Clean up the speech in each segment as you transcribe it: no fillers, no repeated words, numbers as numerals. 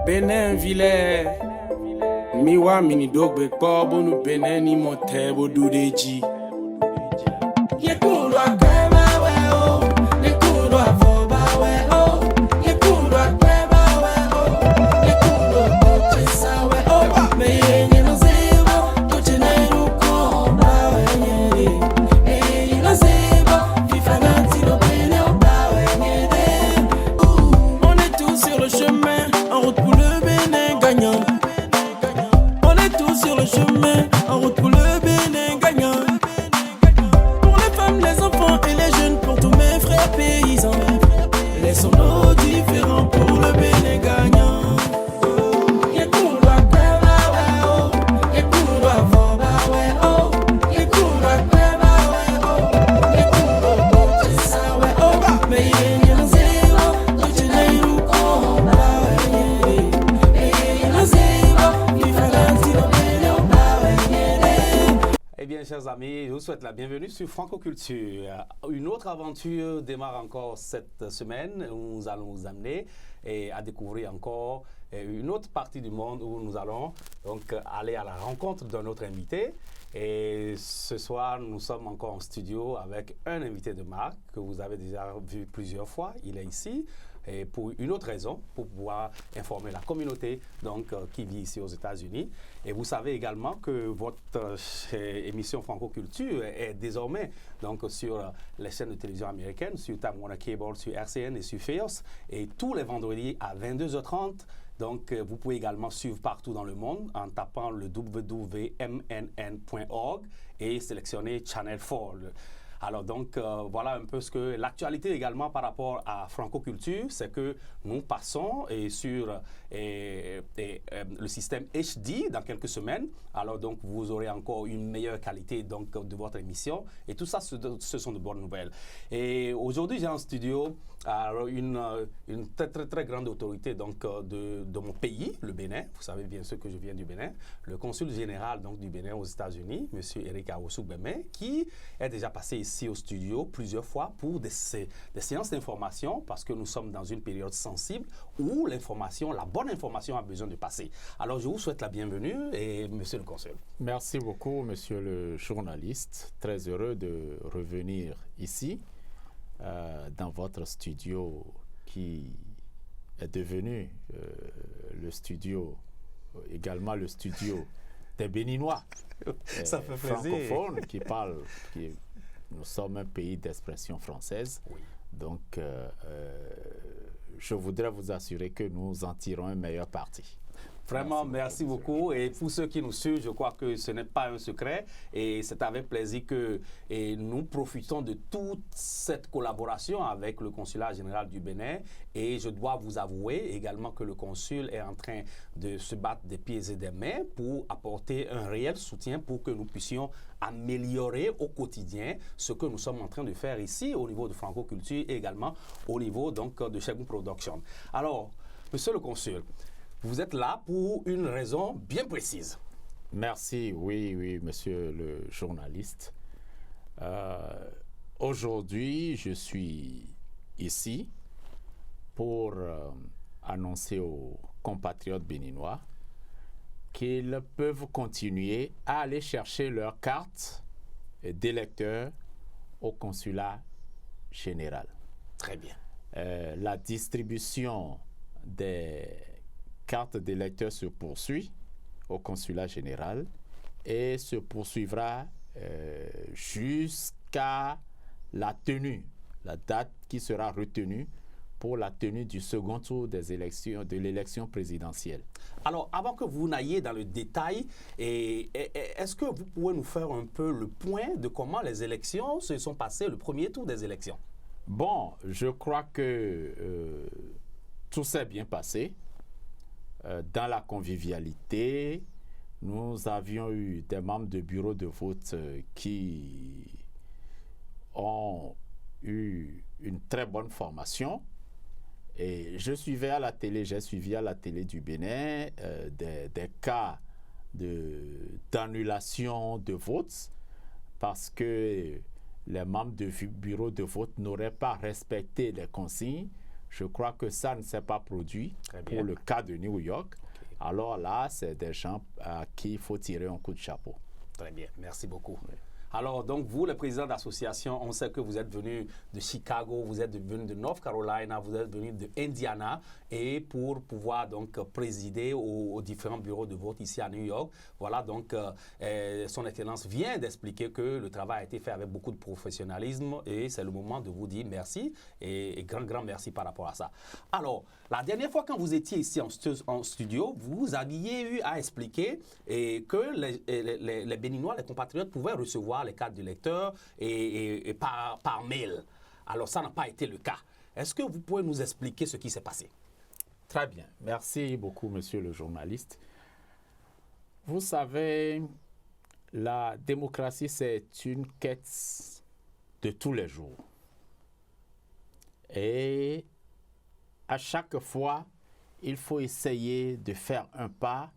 Benin vile miwa mini dogbe kpobo nu Benin ni motebo dudeji. Yekuru akweba we o, yekuru avoba we o, yekuru akweba we o, yekuru ochesa we o. Me yenye no zebo, tochene ruko ba we nyere. Me yenye no zebo, fifanati no bene o ba we nyere. On est tous sur le chemin, en route pour le Bénin gagnant. On est tous sur le chemin, en route pour le Bénin gagnant. Pour les femmes, les enfants et les jeunes, pour tous mes frères paysans. Laissons nos différents pour le Bénin gagnant. Yekuru akweba we o, yekuru avoba we o, yekuru akweba we o, yekuru ochesa we o. Me yenye no zebo, tochene ruko ba we nyere. Me yenye no zebo, fifanati no bene o ba we nyere. Eh bien, chers amis, je vous souhaite la bienvenue sur Franco-Culture. Une autre aventure démarre encore cette semaine où nous allons vous amener à découvrir encore une autre partie du monde où nous allons donc aller à la rencontre d'un autre invité. Et ce soir, nous sommes encore en studio avec un invité de marque que vous avez déjà vu plusieurs fois. Il est ici. Et pour une autre raison, pour pouvoir informer la communauté donc, qui vit ici aux États-Unis. Et vous savez également que votre émission Franco-Culture est désormais donc, sur les chaînes de télévision américaines, sur Time Warner Cable, sur RCN et sur FEOS. Et tous les vendredis à 22h30. Donc, vous pouvez également suivre partout dans le monde en tapant le www.mnn.org et sélectionner Channel 4. Alors donc, voilà un peu ce que l'actualité également par rapport à Franco-Culture, c'est que nous passons sur le système HD dans quelques semaines. Alors donc, vous aurez encore une meilleure qualité donc, de votre émission. Et tout ça, ce sont de bonnes nouvelles. Et aujourd'hui, j'ai en studio une très grande autorité donc, de mon pays, le Bénin. Vous savez bien sûr que je viens du Bénin. Le consul général donc, du Bénin aux États-Unis, M. Eric Awosu-Beme, qui est déjà passé ici au studio plusieurs fois pour des séances d'information parce que nous sommes dans une période sensible où l'information, la bonne information a besoin de passer. Alors, je vous souhaite la bienvenue et monsieur le consul. Merci beaucoup, monsieur le journaliste. Très heureux de revenir ici dans votre studio qui est devenu le studio, également le studio des Béninois. Ça fait plaisir. Francophones qui parlent, nous sommes un pays d'expression française. Oui. Donc, je voudrais vous assurer que nous en tirons un meilleur parti. Vraiment, merci beaucoup. Et pour ceux qui nous suivent, je crois que ce n'est pas un secret. Et c'est avec plaisir que nous profitons de toute cette collaboration avec le consulat général du Bénin. Et je dois vous avouer également que le consul est en train de se battre des pieds et des mains pour apporter un réel soutien pour que nous puissions améliorer au quotidien ce que nous sommes en train de faire ici au niveau de Franco-Culture et également au niveau donc, de Shegun Production. Alors, monsieur le consul, vous êtes là pour une raison bien précise. Merci, oui, monsieur le journaliste. Aujourd'hui, je suis ici pour annoncer aux compatriotes béninois qu'ils peuvent continuer à aller chercher leur carte d'électeur au consulat général. Très bien. La distribution des carte d'électeur se poursuit au consulat général et se poursuivra jusqu'à la date qui sera retenue pour la tenue du second tour des élections, de l'élection présidentielle. Alors, avant que vous n'ayez dans le détail, est-ce que vous pouvez nous faire un peu le point de comment les élections se sont passées, le premier tour des élections? Bon, je crois que tout s'est bien passé. Dans la convivialité, nous avions eu des membres de bureau de vote qui ont eu une très bonne formation. Et j'ai suivi à la télé du Bénin des cas d'annulation de votes parce que les membres du bureau de vote n'auraient pas respecté les consignes Je crois que ça ne s'est pas produit Très bien. pour le cas de New York. Alors là, c'est des gens à qui il faut tirer un coup de chapeau. Très bien, merci beaucoup. Alors, donc, vous, le président d'association, on sait que vous êtes venu de Chicago, vous êtes venu de North Carolina, vous êtes venu de Indiana, et pour pouvoir donc présider aux différents bureaux de vote ici à New York. Voilà, donc, son Excellence vient d'expliquer que le travail a été fait avec beaucoup de professionnalisme, et c'est le moment de vous dire merci, et grand merci par rapport à ça. Alors, la dernière fois quand vous étiez ici en studio, vous aviez eu à expliquer que les Béninois, les compatriotes pouvaient recevoir les cartes d'électeurs et par mail. Alors, ça n'a pas été le cas. Est-ce que vous pouvez nous expliquer ce qui s'est passé? Très bien. Merci beaucoup, monsieur le journaliste. Vous savez, la démocratie, c'est une quête de tous les jours. Et à chaque fois, il faut essayer de faire un pas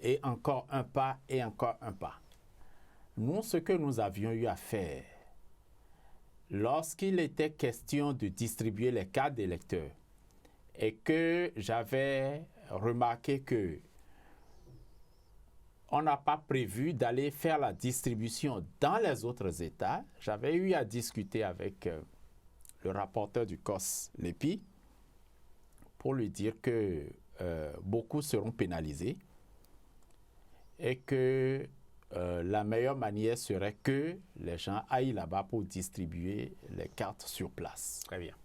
et encore un pas et encore un pas. Nous, ce que nous avions eu à faire, lorsqu'il était question de distribuer les cartes d'électeurs, et que j'avais remarqué que on n'a pas prévu d'aller faire la distribution dans les autres États, j'avais eu à discuter avec le rapporteur du COS, l'EPI, pour lui dire que beaucoup seront pénalisés et que la meilleure manière serait que les gens aillent là-bas pour distribuer les cartes sur place. Très bien.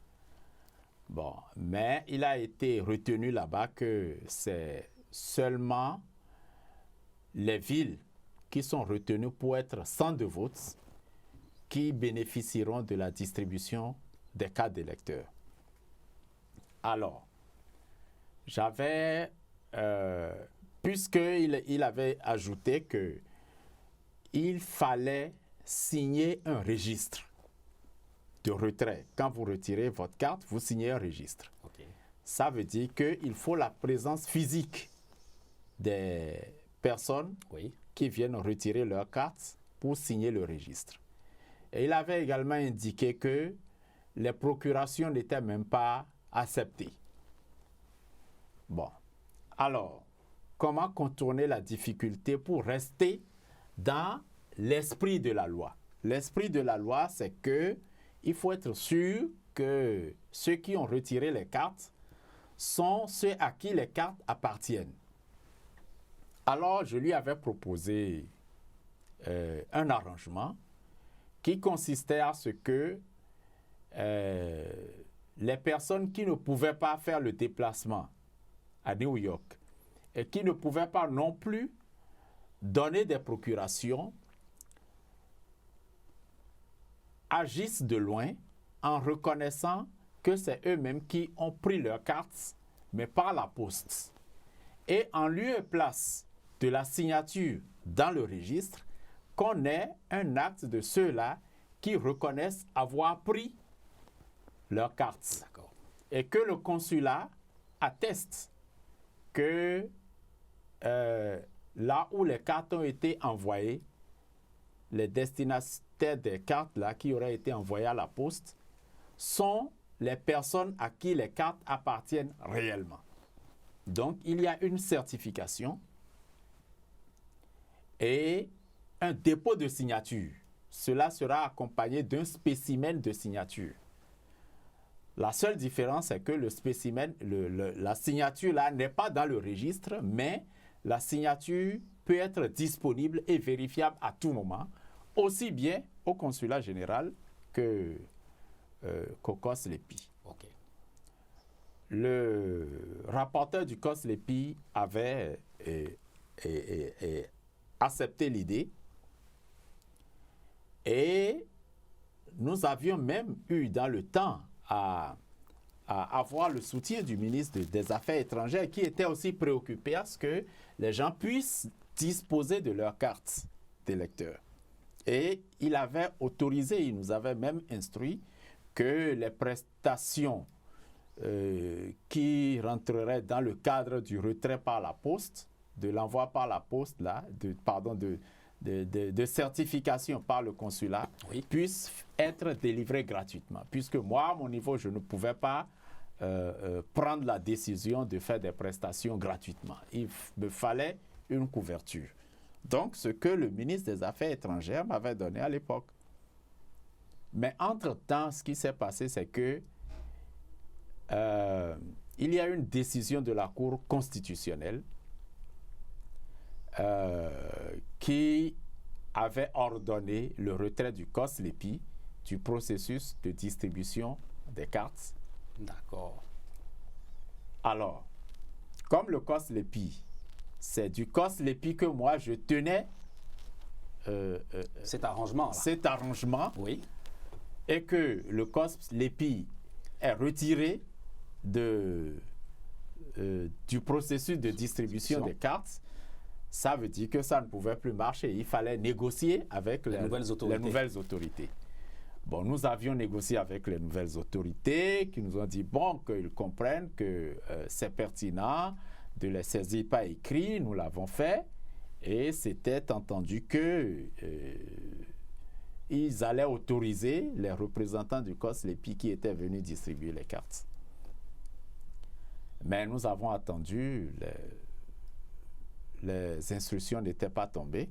Bon, mais il a été retenu là-bas que c'est seulement les villes qui sont retenues pour être centres de vote qui bénéficieront de la distribution des cartes d'électeurs. Alors, j'avais, puisqu'il avait ajouté qu'il fallait signer un registre de retrait. Quand vous retirez votre carte, vous signez un registre. OK. Ça veut dire qu'il faut la présence physique des personnes Oui. qui viennent retirer leur carte pour signer le registre. Et il avait également indiqué que les procurations n'étaient même pas acceptées. Bon, alors, comment contourner la difficulté pour rester dans l'esprit de la loi? L'esprit de la loi, c'est que il faut être sûr que ceux qui ont retiré les cartes sont ceux à qui les cartes appartiennent. Alors, je lui avais proposé un arrangement qui consistait à ce que les personnes qui ne pouvaient pas faire le déplacement à New York et qui ne pouvaient pas non plus donner des procurations agissent de loin en reconnaissant que c'est eux-mêmes qui ont pris leurs cartes, mais par la poste. Et en lieu et place de la signature dans le registre, qu'on ait un acte de ceux-là qui reconnaissent avoir pris leurs cartes. D'accord. Et que le consulat atteste que là où les cartes ont été envoyées, les destinataires des cartes là, qui auraient été envoyées à la poste sont les personnes à qui les cartes appartiennent réellement. Donc, il y a une certification et un dépôt de signature. Cela sera accompagné d'un spécimen de signature. La seule différence, c'est que le spécimen, la signature là n'est pas dans le registre, mais la signature peut être disponible et vérifiable à tout moment, aussi bien au consulat général qu'au COS-LEPI. OK. Le rapporteur du COS-LEPI avait accepté l'idée et nous avions même eu dans le temps à avoir le soutien du ministre des Affaires étrangères qui était aussi préoccupé à ce que les gens puissent disposer de leur carte d'électeur. Et il avait autorisé, il nous avait même instruit que les prestations qui rentreraient dans le cadre du retrait par la poste, de l'envoi par la poste, là, de certification par le consulat, Oui. puissent être délivrées gratuitement. Puisque moi, à mon niveau, je ne pouvais pas prendre la décision de faire des prestations gratuitement. Il me fallait une couverture. Donc, ce que le ministre des Affaires étrangères m'avait donné à l'époque. Mais entre-temps, ce qui s'est passé, c'est que il y a une décision de la Cour constitutionnelle qui avait ordonné le retrait du COSLEPI du processus de distribution des cartes. D'accord. Alors, comme le COSLEPI, c'est du COSLEPI que moi je tenais Cet arrangement-là. cet arrangement, Oui. et que le COSLEPI est retiré du processus de distribution des cartes, ça veut dire que ça ne pouvait plus marcher. Il fallait négocier avec les nouvelles autorités. Bon, nous avions négocié avec les nouvelles autorités qui nous ont dit, bon, qu'ils comprennent que c'est pertinent de les saisir par écrit. Nous l'avons fait et c'était entendu que ils allaient autoriser les représentants du COSLEPI qui étaient venus distribuer les cartes. Mais nous avons attendu, les instructions n'étaient pas tombées.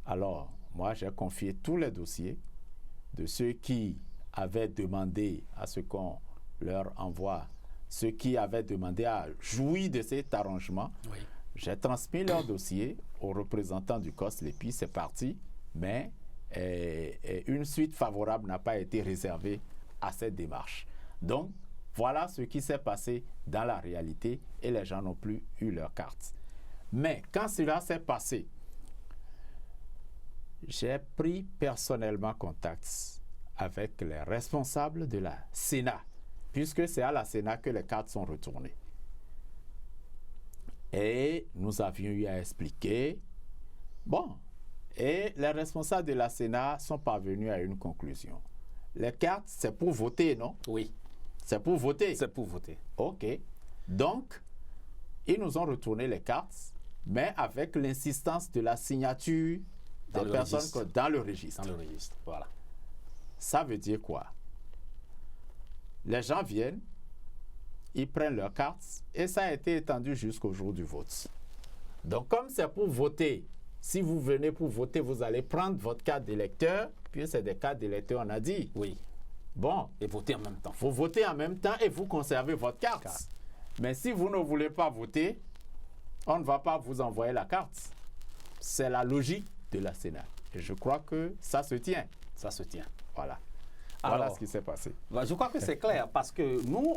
Alors, moi, j'ai confié tous les dossiers de ceux qui avaient demandé à ce qu'on leur envoie, ceux qui avaient demandé à jouir de cet arrangement. Oui. J'ai transmis leur dossier aux représentants du COSLEPI, c'est parti, mais une suite favorable n'a pas été réservée à cette démarche. Donc, voilà ce qui s'est passé dans la réalité et les gens n'ont plus eu leur carte. Mais quand cela s'est passé, j'ai pris personnellement contact avec les responsables de la Sénat, puisque c'est à la Sénat que les cartes sont retournées. Et nous avions eu à expliquer. Bon, et les responsables de la Sénat sont parvenus à une conclusion. Les cartes, c'est pour voter, non? Oui. C'est pour voter? C'est pour voter. OK. Donc, ils nous ont retourné les cartes, mais avec l'insistance de la signature des personnes dans le registre. Dans le registre, voilà. Ça veut dire quoi? Les gens viennent, ils prennent leurs cartes et ça a été étendu jusqu'au jour du vote. Donc, comme c'est pour voter, si vous venez pour voter, vous allez prendre votre carte d'électeur, puis c'est des cartes d'électeur, on a dit. Oui. Bon. Et voter en même temps. Vous votez en même temps et vous conservez votre carte. Mais si vous ne voulez pas voter, on ne va pas vous envoyer la carte. C'est la logique de la Sénat. Et je crois que ça se tient. Ça se tient. Voilà. Alors, voilà ce qui s'est passé. Je crois que c'est clair parce que nous,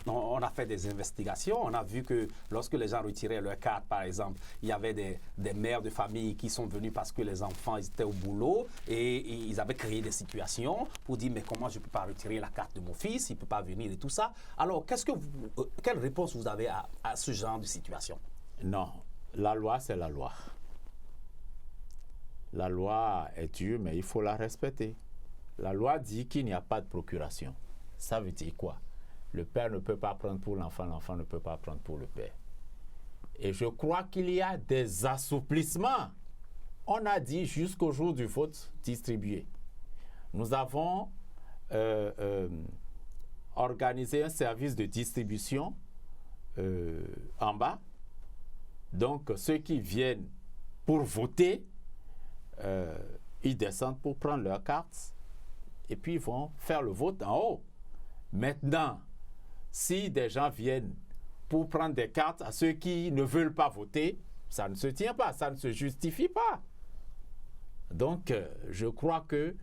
on a fait des investigations. On a vu que lorsque les gens retiraient leur carte, par exemple, il y avait des mères de famille qui sont venues parce que les enfants ils étaient au boulot et ils avaient créé des situations pour dire mais comment je ne peux pas retirer la carte de mon fils, il ne peut pas venir et tout ça. Alors, quelle réponse vous avez à ce genre de situation? Non, la loi, c'est la loi. La loi est dure, mais il faut la respecter. La loi dit qu'il n'y a pas de procuration. Ça veut dire quoi? Le père ne peut pas prendre pour l'enfant, l'enfant ne peut pas prendre pour le père. Et je crois qu'il y a des assouplissements. On a dit jusqu'au jour du vote distribué. Nous avons organisé un service de distribution en bas. Donc, ceux qui viennent pour voter, ils descendent pour prendre leur carte et puis ils vont faire le vote en haut. Maintenant, si des gens viennent pour prendre des cartes à ceux qui ne veulent pas voter, ça ne se tient pas, ça ne se justifie pas. Donc, je crois que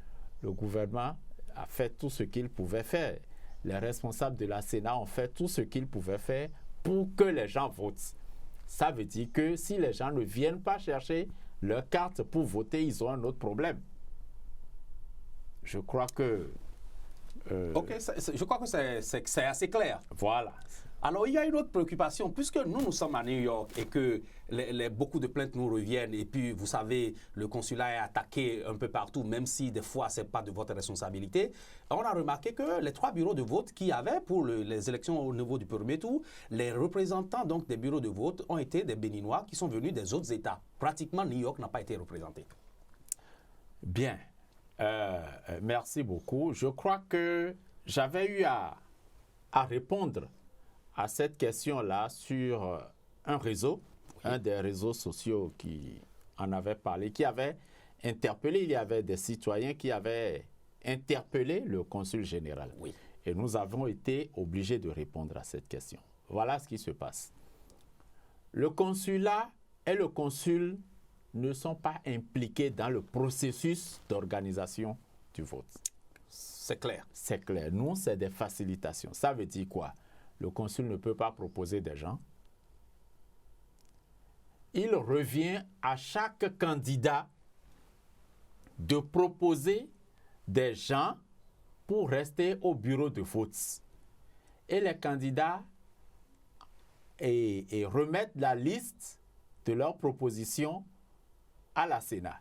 le gouvernement a fait tout ce qu'il pouvait faire. Les responsables de la Sénat ont fait tout ce qu'ils pouvaient faire pour que les gens votent. Ça veut dire que si les gens ne viennent pas chercher leur carte pour voter, ils ont un autre problème. Je crois que... OK, je crois que c'est assez clair. Voilà. Alors, il y a une autre préoccupation, puisque nous sommes à New York et que beaucoup de plaintes nous reviennent, et puis, vous savez, le consulat est attaqué un peu partout, même si des fois, ce n'est pas de votre responsabilité. On a remarqué que les 3 bureaux de vote qu'il y avait pour les élections au niveau du premier tour, les représentants donc, des bureaux de vote ont été des Béninois qui sont venus des autres États. Pratiquement, New York n'a pas été représenté. Bien. Merci beaucoup. Je crois que j'avais eu à à répondre à cette question-là sur un réseau, un des réseaux sociaux qui en avait parlé, qui avait interpellé, il y avait des citoyens qui avaient interpellé le consul général. Oui. Et nous avons été obligés de répondre à cette question. Voilà ce qui se passe. Le consulat et le consul ne sont pas impliqués dans le processus d'organisation du vote. C'est clair. C'est clair. Nous, c'est des facilitations. Ça veut dire quoi? Le consul ne peut pas proposer des gens. Il revient à chaque candidat de proposer des gens pour rester au bureau de vote. Et les candidats remettent la liste de leurs propositions à la Sénat.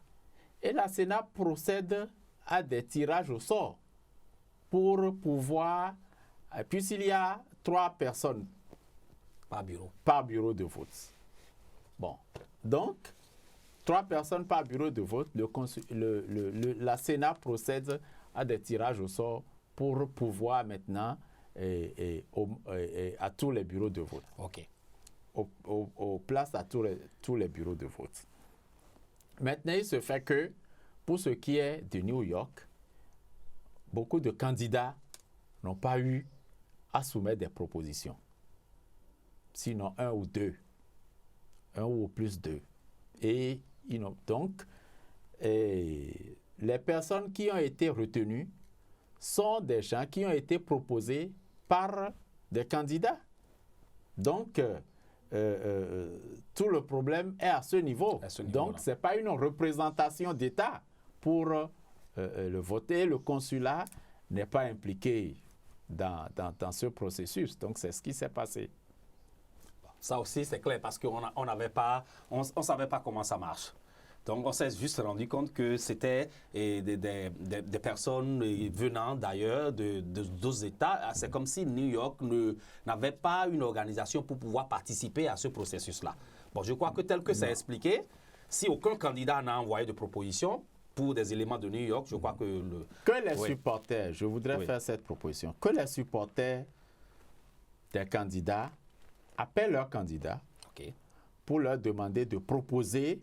Et la Sénat procède à des tirages au sort pour pouvoir, puisqu'il y a 3 personnes Par bureau. par bureau de vote. Bon, donc, 3 personnes par bureau de vote, la Sénat procède à des tirages au sort pour pouvoir maintenant à tous les bureaux de vote. OK. Place à tous les bureaux de vote. Maintenant, il se fait que, pour ce qui est de New York, beaucoup de candidats n'ont pas eu à soumettre des propositions. Sinon, 1 ou 2. 1 ou plus 2. Et donc, les personnes qui ont été retenues sont des gens qui ont été proposés par des candidats. Donc, tout le problème est à ce niveau. Donc, ce n'est pas une représentation d'État pour le voter. Le consulat n'est pas impliqué dans ce processus. Donc, c'est ce qui s'est passé. Ça aussi, c'est clair, parce qu'on ne savait pas comment ça marche. Donc, on s'est juste rendu compte que c'était des personnes venant d'ailleurs, d'autres États. C'est comme si New York n'avait pas une organisation pour pouvoir participer à ce processus-là. Bon, je crois que tel que c'est expliqué, si aucun candidat n'a envoyé de proposition pour des éléments de New York, je crois que... Que les supporters, je voudrais faire cette proposition, que les supporters des candidats appellent leurs candidats pour leur demander de proposer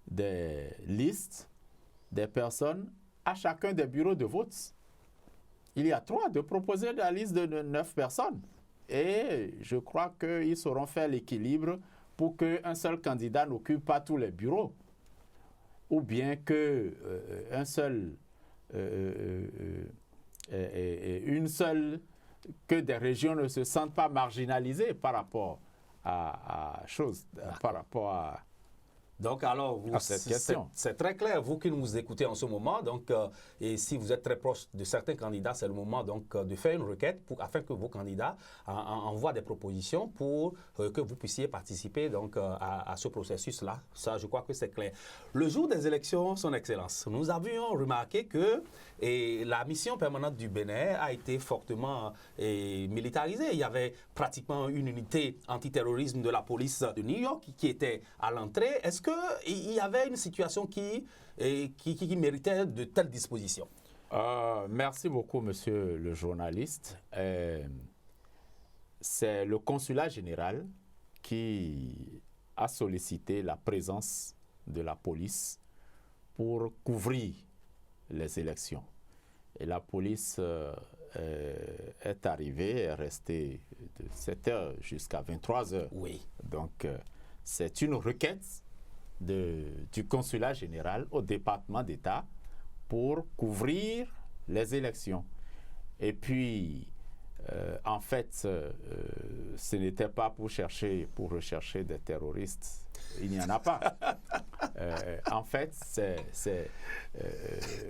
des listes des personnes à chacun des bureaux de vote. Il y a 3 de proposer la liste de 9 personnes. Et je crois qu'ils sauront faire l'équilibre pour qu'un seul candidat n'occupe pas tous les bureaux. Ou bien que que des régions ne se sentent pas marginalisées par rapport par rapport à... Donc, alors, c'est très clair, vous qui nous écoutez en ce moment, donc, et si vous êtes très proche de certains candidats, c'est le moment donc, de faire une requête afin que vos candidats envoient des propositions pour que vous puissiez participer donc, à ce processus-là. Ça, je crois que c'est clair. Le jour des élections, Son Excellence, nous avions remarqué que la mission permanente du Bénin a été fortement militarisée. Il y avait pratiquement une unité antiterrorisme de la police de New York qui était à l'entrée. Est-ce qu'il y avait une situation qui méritait de telles dispositions? Merci beaucoup, monsieur le journaliste. C'est le consulat général qui a sollicité la présence de la police pour couvrir les élections. Et la police est arrivée, est restée de 7h jusqu'à 23h. Oui. Donc, c'est une requête du consulat général au département d'État pour couvrir les élections. Et puis, en fait, ce n'était pas pour rechercher des terroristes. Il n'y en a pas. En fait,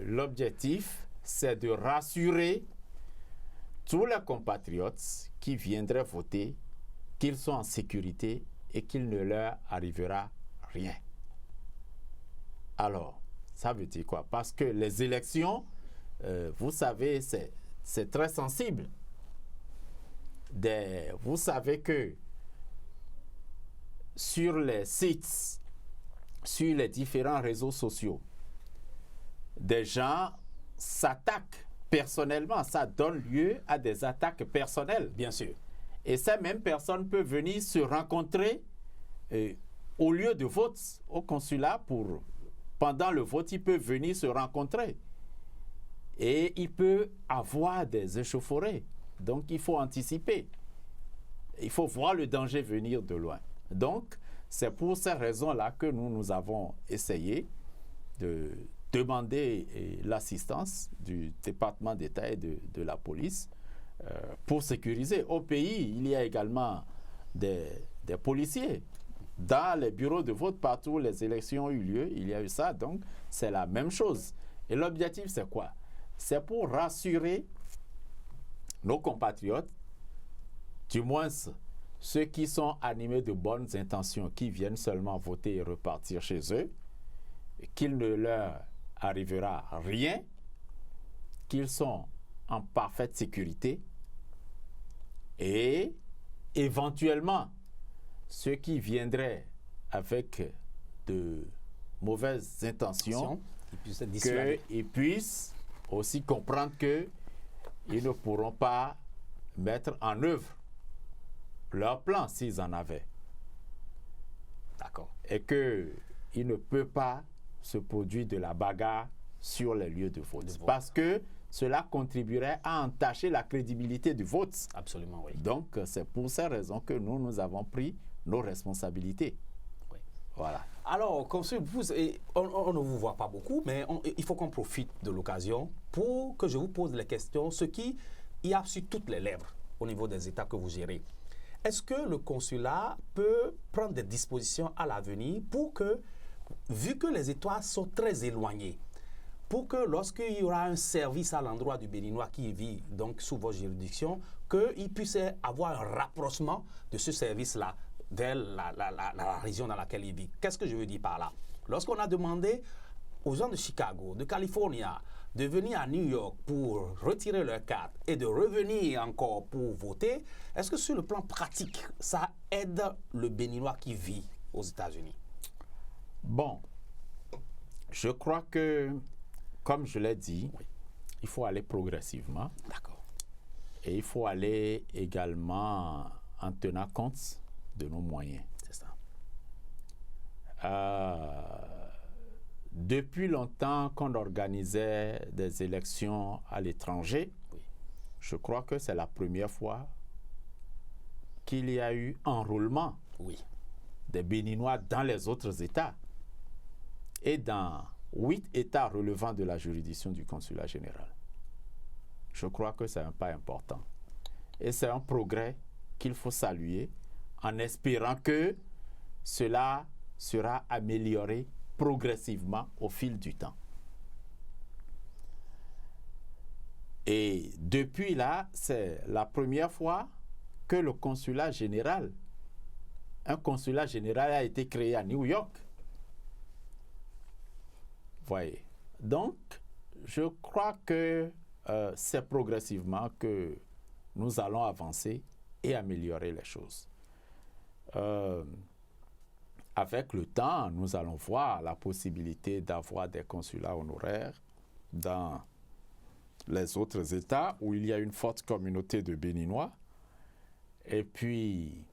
l'objectif, c'est de rassurer tous les compatriotes qui viendraient voter qu'ils sont en sécurité et qu'il ne leur arrivera rien. Alors, ça veut dire quoi? Parce que les élections, vous savez, c'est très sensible. Vous savez que sur les sites, sur les différents réseaux sociaux, des gens s'attaquent personnellement, ça donne lieu à des attaques personnelles. Bien sûr. Et ces mêmes personnes peuvent venir se rencontrer au lieu de vote, au consulat, pendant le vote, ils peuvent venir se rencontrer. Et il peut avoir des échauffourées. Donc, il faut anticiper. Il faut voir le danger venir de loin. Donc, c'est pour ces raisons-là que nous avons essayé de demander l'assistance du département d'État et de la police pour sécuriser. Au pays, il y a également des policiers. Dans les bureaux de vote, partout où les élections ont eu lieu, il y a eu ça. Donc, c'est la même chose. Et l'objectif, c'est quoi? C'est pour rassurer nos compatriotes, du moins ceux qui sont animés de bonnes intentions, qui viennent seulement voter et repartir chez eux, qu'il ne leur arrivera rien, qu'ils sont en parfaite sécurité et éventuellement ceux qui viendraient avec de mauvaises intentions, qu'ils puissent aussi comprendre qu'ils ne pourront pas mettre en œuvre leur plan s'ils en avaient. D'accord. Et qu'il ne peut pas se produire de la bagarre sur les lieux de vote. Parce que cela contribuerait à entacher la crédibilité du vote. Absolument, oui. Donc, c'est pour ces raisons que nous avons pris nos responsabilités. Oui. Voilà. Alors, consul, on ne vous voit pas beaucoup, mais il faut qu'on profite de l'occasion pour que je vous pose les questions, ce qui y a sur toutes les lèvres au niveau des États que vous gérez. Est-ce que le consulat peut prendre des dispositions à l'avenir pour que, vu que les États sont très éloignés, pour que lorsqu'il y aura un service à l'endroit du Béninois qui vit donc sous vos juridictions, qu'il puisse avoir un rapprochement de ce service-là vers la région dans laquelle il vit? Qu'est-ce que je veux dire par là? Lorsqu'on a demandé aux gens de Chicago, de Californie, de venir à New York pour retirer leur carte et de revenir encore pour voter, est-ce que sur le plan pratique, ça aide le Béninois qui vit aux États-Unis? Bon, je crois que, comme je l'ai dit, oui, il faut aller progressivement. D'accord. Et il faut aller également en tenant compte de nos moyens. C'est ça. Depuis longtemps qu'on organisait des élections à l'étranger, oui, je crois que c'est la première fois qu'il y a eu enrôlement, oui, des Béninois dans les autres États et dans 8 États relevant de la juridiction du consulat général. Je crois que c'est un pas important. Et c'est un progrès qu'il faut saluer en espérant que cela sera amélioré progressivement au fil du temps. Et depuis là, c'est la première fois que le consulat général, un consulat général a été créé à New York. Voyez. Donc, je crois que c'est progressivement que nous allons avancer et améliorer les choses. Avec le temps, nous allons voir la possibilité d'avoir des consulats honoraires dans les autres États où il y a une forte communauté de Béninois. Et puis,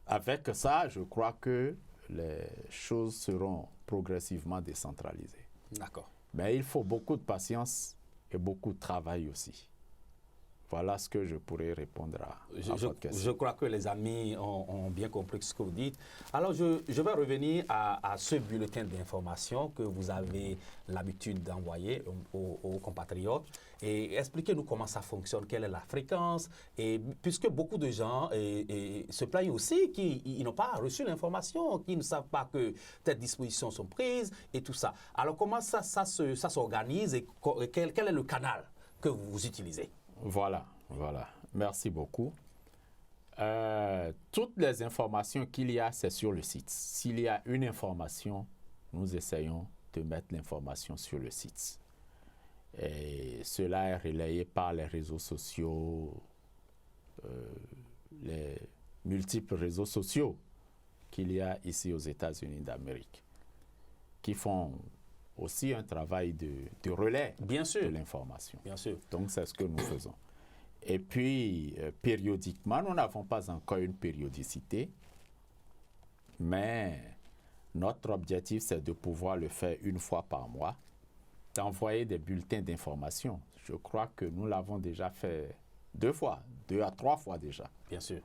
avec ça, je crois que les choses seront progressivement décentralisées. D'accord. Mais il faut beaucoup de patience et beaucoup de travail aussi. Voilà ce que je pourrais répondre à votre question. Je crois que les amis ont bien compris ce que vous dites. Alors, je vais revenir à ce bulletin d'information que vous avez l'habitude d'envoyer aux compatriotes et expliquez-nous comment ça fonctionne, quelle est la fréquence, et puisque beaucoup de gens se plaignent aussi qu'ils n'ont pas reçu l'information, qu'ils ne savent pas que telles dispositions sont prises et tout ça. Alors, comment ça s'organise et quel est le canal que vous utilisez? Voilà. Merci beaucoup. Toutes les informations qu'il y a, c'est sur le site. S'il y a une information, nous essayons de mettre l'information sur le site. Et cela est relayé par les réseaux sociaux, les multiples réseaux sociaux qu'il y a ici aux États-Unis d'Amérique, qui font aussi un travail de relais Bien sûr. de l'information. Bien sûr. Donc, c'est ce que nous faisons. Et puis, périodiquement, nous n'avons pas encore une périodicité, mais notre objectif, c'est de pouvoir le faire une fois par mois, d'envoyer des bulletins d'information. Je crois que nous l'avons déjà fait 2 à 3 fois déjà. Bien sûr.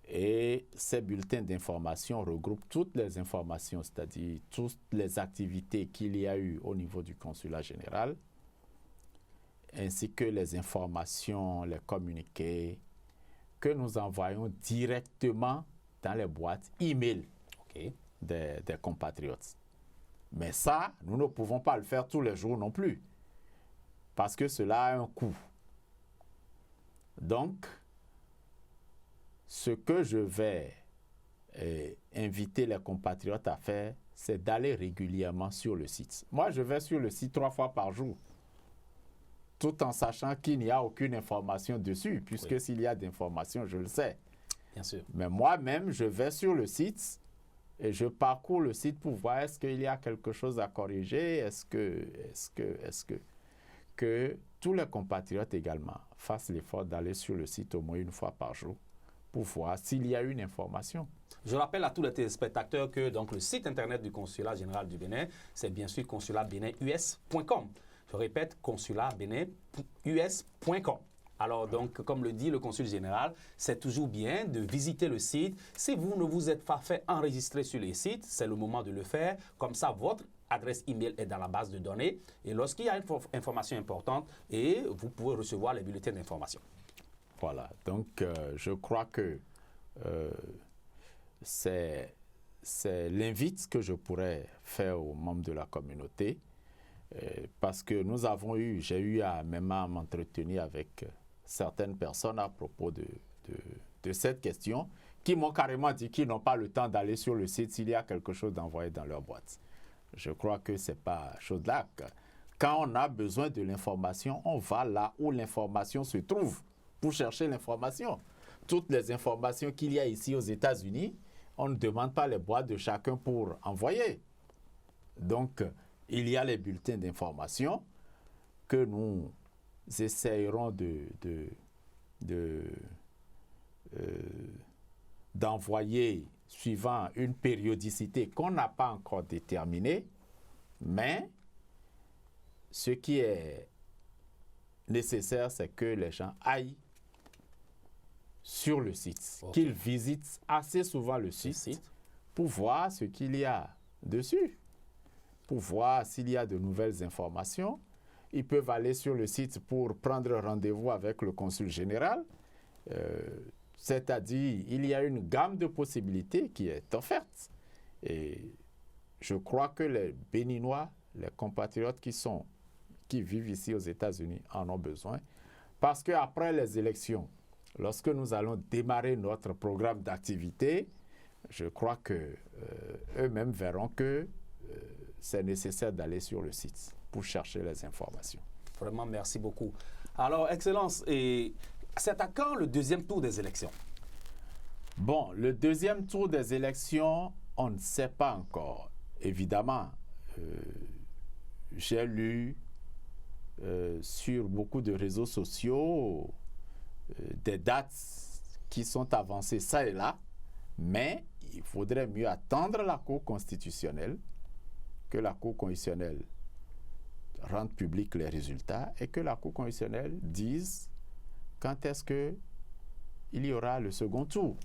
Et ces bulletins d'information regroupent toutes les informations, c'est-à-dire toutes les activités qu'il y a eu au niveau du consulat général, ainsi que les informations, les communiqués que nous envoyons directement dans les boîtes e-mail des compatriotes. Mais ça, nous ne pouvons pas le faire tous les jours non plus, parce que cela a un coût. Donc, ce que je vais inviter les compatriotes à faire, c'est d'aller régulièrement sur le site. Moi, je vais sur le site 3 fois par jour, tout en sachant qu'il n'y a aucune information dessus, puisque s'il y a d'informations, je le sais. Bien sûr. Mais moi-même, je vais sur le site et je parcours le site pour voir est-ce qu'il y a quelque chose à corriger, est-ce que tous les compatriotes également fassent l'effort d'aller sur le site au moins une fois par jour pour voir s'il y a une information. Je rappelle à tous les téléspectateurs que donc, le site internet du Consulat général du Bénin, c'est bien sûr consulatbéninus.com. Je répète, consulatbéninus.com. Alors, donc, comme le dit le consul général, c'est toujours bien de visiter le site. Si vous ne vous êtes pas fait enregistrer sur les sites, c'est le moment de le faire. Comme ça, votre adresse email est dans la base de données. Et lorsqu'il y a une information importante, vous pouvez recevoir les bulletins d'information. Voilà. Donc, je crois que c'est l'invite que je pourrais faire aux membres de la communauté. Parce que j'ai eu à même à m'entretenir avec certaines personnes à propos de cette question, qui m'ont carrément dit qu'ils n'ont pas le temps d'aller sur le site s'il y a quelque chose d'envoyé dans leur boîte. Je crois que ce n'est pas chose là. Quand on a besoin de l'information, on va là où l'information se trouve pour chercher l'information. Toutes les informations qu'il y a ici aux États-Unis, on ne demande pas les boîtes de chacun pour envoyer. Donc, il y a les bulletins d'information que nous essayerons d'envoyer suivant une périodicité qu'on n'a pas encore déterminée, mais ce qui est nécessaire, c'est que les gens aillent sur le site, qu'ils visitent assez souvent le site pour voir ce qu'il y a dessus, pour voir s'il y a de nouvelles informations. Ils peuvent aller sur le site pour prendre rendez-vous avec le consul général. C'est-à-dire, il y a une gamme de possibilités qui est offerte. Et je crois que les Béninois, les compatriotes qui vivent ici aux États-Unis en ont besoin. Parce qu'après les élections, lorsque nous allons démarrer notre programme d'activité, je crois qu'eux-mêmes verront que c'est nécessaire d'aller sur le site pour chercher les informations. Vraiment, merci beaucoup. Alors, Excellence, c'est à quand le deuxième tour des élections? Bon, le deuxième tour des élections, on ne sait pas encore. Évidemment, j'ai lu sur beaucoup de réseaux sociaux des dates qui sont avancées ça et là, mais il faudrait mieux attendre la Cour constitutionnelle, que la Cour constitutionnelle rende public les résultats et que la Cour constitutionnelle dise quand est-ce qu'il y aura le second tour.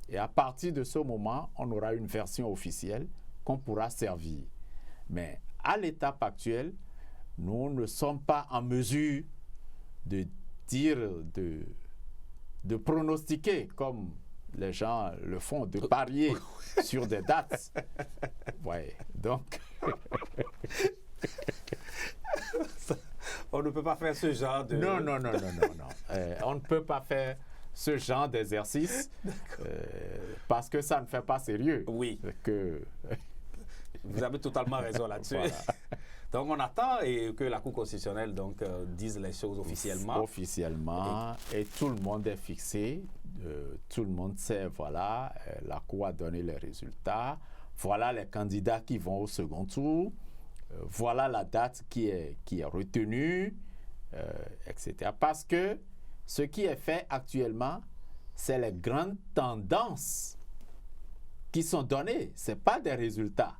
Et à partir de ce moment, on aura une version officielle qu'on pourra servir. Mais à l'étape actuelle, nous ne sommes pas en mesure de dire, de pronostiquer comme les gens le font, de parier sur des dates. Ouais, donc... On ne peut pas faire ce genre de... Non. On ne peut pas faire ce genre d'exercice parce que ça ne fait pas sérieux. Oui. Vous avez totalement raison là-dessus. Voilà. Donc, on attend que la Cour constitutionnelle dise les choses officiellement. Officiellement. Et tout le monde est fixé. Tout le monde sait, voilà, la Cour a donné les résultats. voilà les candidats qui vont au second tour, voilà la date qui est retenue, etc. Parce que ce qui est fait actuellement, c'est les grandes tendances qui sont données, ce n'est pas des résultats.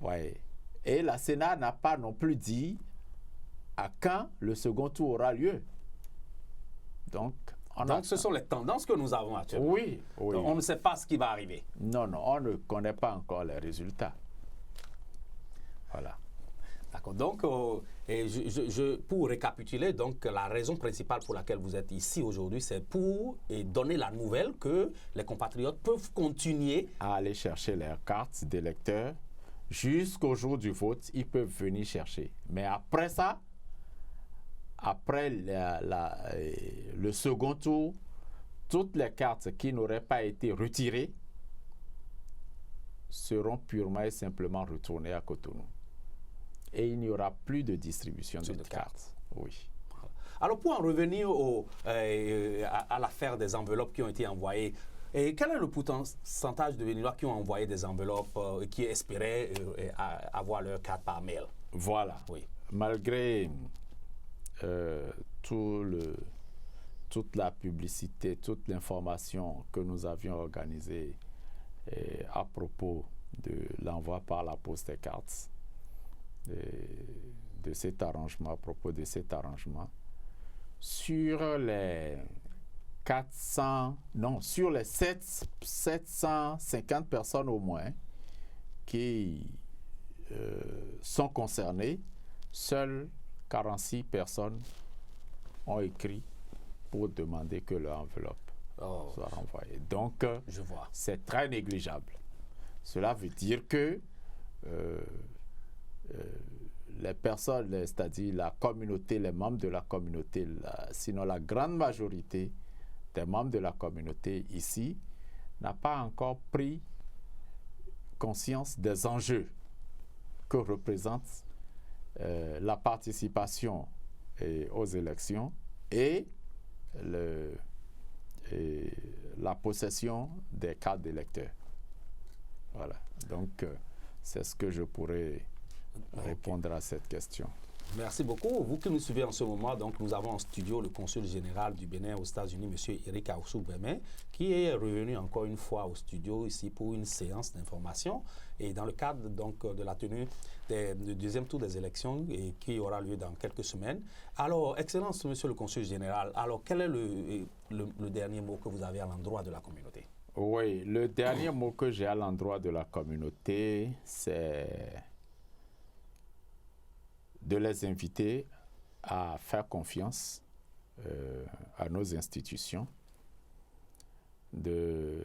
Ouais. Et la Sénat n'a pas non plus dit à quand le second tour aura lieu. Donc, ce sont les tendances que nous avons actuellement. Oui, oui. Donc, on ne sait pas ce qui va arriver. Non, on ne connaît pas encore les résultats. Voilà. D'accord. Donc, pour récapituler, donc, la raison principale pour laquelle vous êtes ici aujourd'hui, c'est pour donner la nouvelle que les compatriotes peuvent continuer à aller chercher leurs cartes d'électeurs. Jusqu'au jour du vote, ils peuvent venir chercher. Mais après ça, après le second tour, toutes les cartes qui n'auraient pas été retirées seront purement et simplement retournées à Cotonou. Et il n'y aura plus de distribution de cartes. Oui. Alors, pour en revenir à l'affaire des enveloppes qui ont été envoyées, quel est le pourcentage de Béninois qui ont envoyé des enveloppes et qui espéraient avoir leur carte par mail? Voilà. Oui. Malgré toute la publicité, toute l'information que nous avions organisée à propos de l'envoi par la poste des cartes, de cet arrangement, à propos de cet arrangement, sur les 750 personnes au moins qui sont concernées, seules 46 personnes ont écrit pour demander que leur enveloppe soit renvoyée. Donc, c'est très négligeable. Cela veut dire que les personnes, c'est-à-dire la communauté, les membres de la communauté, sinon la grande majorité des membres de la communauté ici, n'a pas encore pris conscience des enjeux que représente la participation aux élections et la possession des cartes d'électeurs. Voilà. Donc, c'est ce que je pourrais répondre à cette question. Merci beaucoup. Vous qui nous suivez en ce moment, donc nous avons en studio le consul général du Bénin aux États-Unis, M. Eric Aoussou-Bémé, qui est revenu encore une fois au studio ici pour une séance d'information et dans le cadre donc de la tenue du deuxième tour des élections et qui aura lieu dans quelques semaines. Alors, Excellence, Monsieur le consul général, alors quel est le dernier mot que vous avez à l'endroit de la communauté? Oui, le dernier mot que j'ai à l'endroit de la communauté, c'est de les inviter à faire confiance à nos institutions, de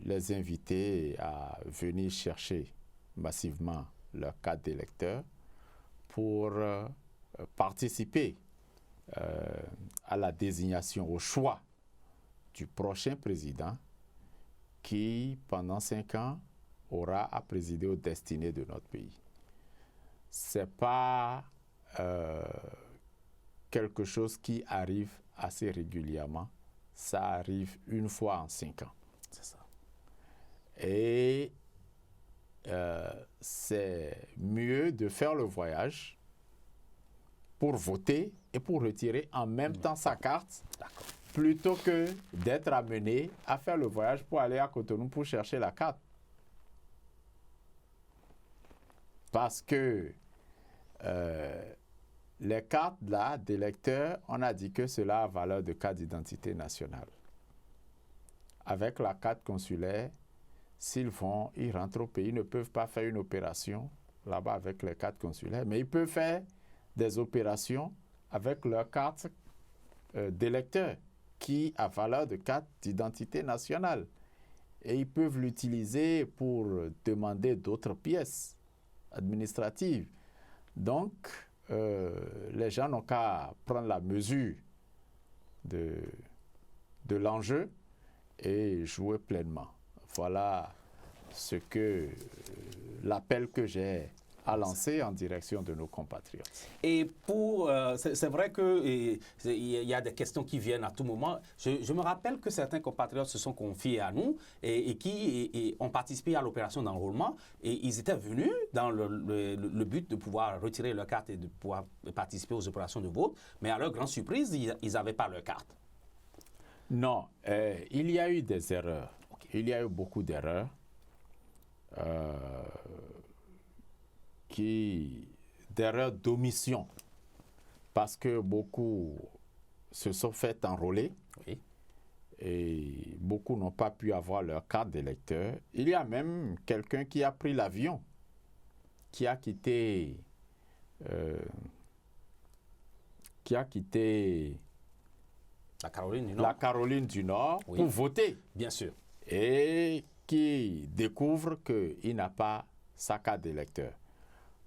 les inviter à venir chercher massivement leur carte d'électeur pour participer à la désignation, au choix du prochain président qui, pendant 5 ans, aura à présider aux destinées de notre pays. Ce n'est pas quelque chose qui arrive assez régulièrement. Ça arrive une fois en 5 ans. C'est ça. Et c'est mieux de faire le voyage pour voter et pour retirer en même temps sa carte, plutôt que d'être amené à faire le voyage pour aller à Cotonou pour chercher la carte. Parce que les cartes là d'électeurs, on a dit que cela a valeur de carte d'identité nationale. Avec la carte consulaire, s'ils rentrent au pays, ils ne peuvent pas faire une opération là-bas avec les cartes consulaires, mais ils peuvent faire des opérations avec leur carte d'électeur qui a valeur de carte d'identité nationale. Et ils peuvent l'utiliser pour demander d'autres pièces administratives. Donc, les gens n'ont qu'à prendre la mesure de l'enjeu et jouer pleinement. Voilà l'appel que j'ai à lancer en direction de nos compatriotes. Et c'est vrai qu'il y a des questions qui viennent à tout moment. Je me rappelle que certains compatriotes se sont confiés à nous et qui ont participé à l'opération d'enrôlement et ils étaient venus dans le but de pouvoir retirer leur carte et de pouvoir participer aux opérations de vote, mais à leur grande surprise, ils n'avaient pas leur carte. Non, il y a eu des erreurs. Okay. Il y a eu beaucoup d'erreurs d'erreurs d'omission, parce que beaucoup se sont fait enrôler. Oui. Et beaucoup n'ont pas pu avoir leur carte d'électeur. Il y a même quelqu'un qui a pris l'avion, qui a quitté la Caroline du Nord oui. Pour voter. Bien sûr. Et qui découvre qu'il n'a pas sa carte d'électeur.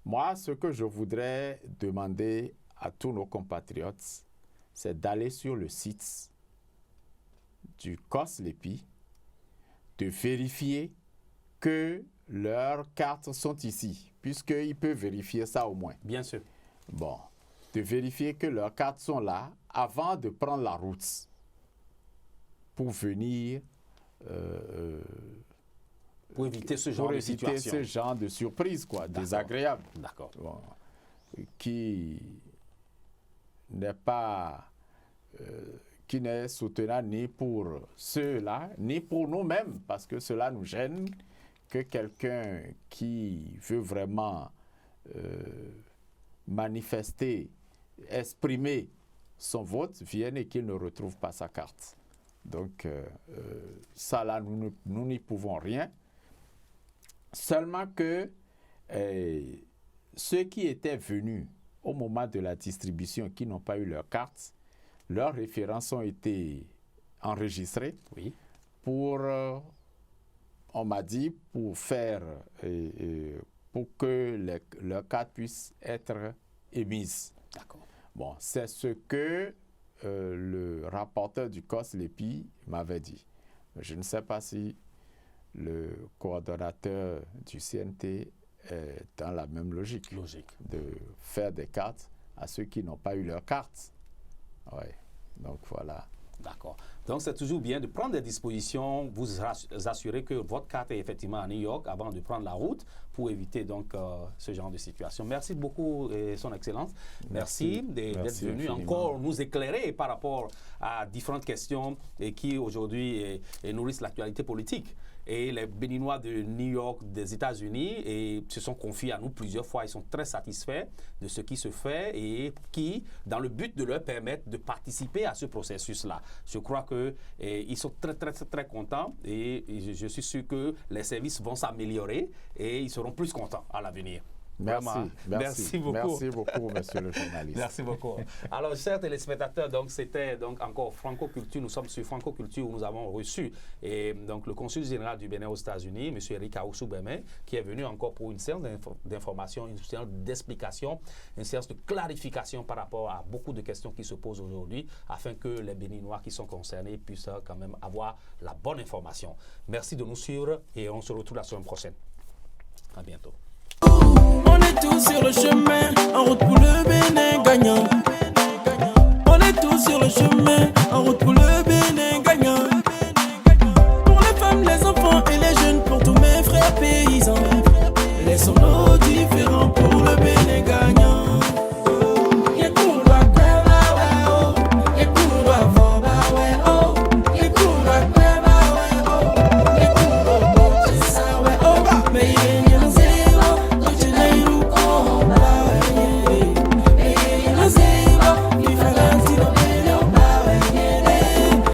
Moi, ce que je voudrais demander à tous nos compatriotes, c'est d'aller sur le site du COSLEPI, de vérifier que leurs cartes sont ici, puisqu'ils peuvent vérifier ça au moins. Bien sûr. Bon, de vérifier que leurs cartes sont là avant de prendre la route pour venir pour éviter ce genre de situation. Ce genre de surprise, quoi, désagréable. D'accord. Bon, qui n'est pas... qui n'est soutenable ni pour ceux-là, ni pour nous-mêmes, parce que cela nous gêne que quelqu'un qui veut vraiment manifester, exprimer son vote vienne et qu'il ne retrouve pas sa carte. Donc, ça là, nous n'y pouvons rien. Seulement que ceux qui étaient venus au moment de la distribution, qui n'ont pas eu leur carte, leurs références ont été enregistrées oui. Pour, on m'a dit, pour faire, pour que leurs cartes puissent être émises. D'accord. Bon, c'est ce que le rapporteur du COSLEPI m'avait dit. Je ne sais pas si le coordonnateur du CNT est dans la même logique. De faire des cartes à ceux qui n'ont pas eu leur carte. Oui, donc voilà. D'accord. Donc, c'est toujours bien de prendre des dispositions, vous assurer que votre carte est effectivement à New York avant de prendre la route pour éviter donc ce genre de situation. Merci beaucoup, Son Excellence. Merci d'être venu encore nous éclairer par rapport à différentes questions et qui aujourd'hui nourrissent l'actualité politique. Et les Béninois de New York, des États-Unis, se sont confiés à nous plusieurs fois. Ils sont très satisfaits de ce qui se fait et qui, dans le but de leur permettre de participer à ce processus-là. Je crois qu'ils sont très, très, très contents et je suis sûr que les services vont s'améliorer et ils seront plus contents à l'avenir. Merci beaucoup. Merci beaucoup, monsieur le journaliste. Merci beaucoup. Alors, chers téléspectateurs, donc c'était donc encore Franco Culture. Nous sommes sur Franco Culture où nous avons reçu donc le consul général du Bénin aux États-Unis, M. Eric Aoussou-Bémé, qui est venu encore pour une séance d'information, une séance d'explication, une séance de clarification par rapport à beaucoup de questions qui se posent aujourd'hui, afin que les Béninois qui sont concernés puissent quand même avoir la bonne information. Merci de nous suivre et on se retrouve la semaine prochaine. À bientôt. On est tous sur le chemin, en route pour le Bénin gagnant. On est tous sur le chemin.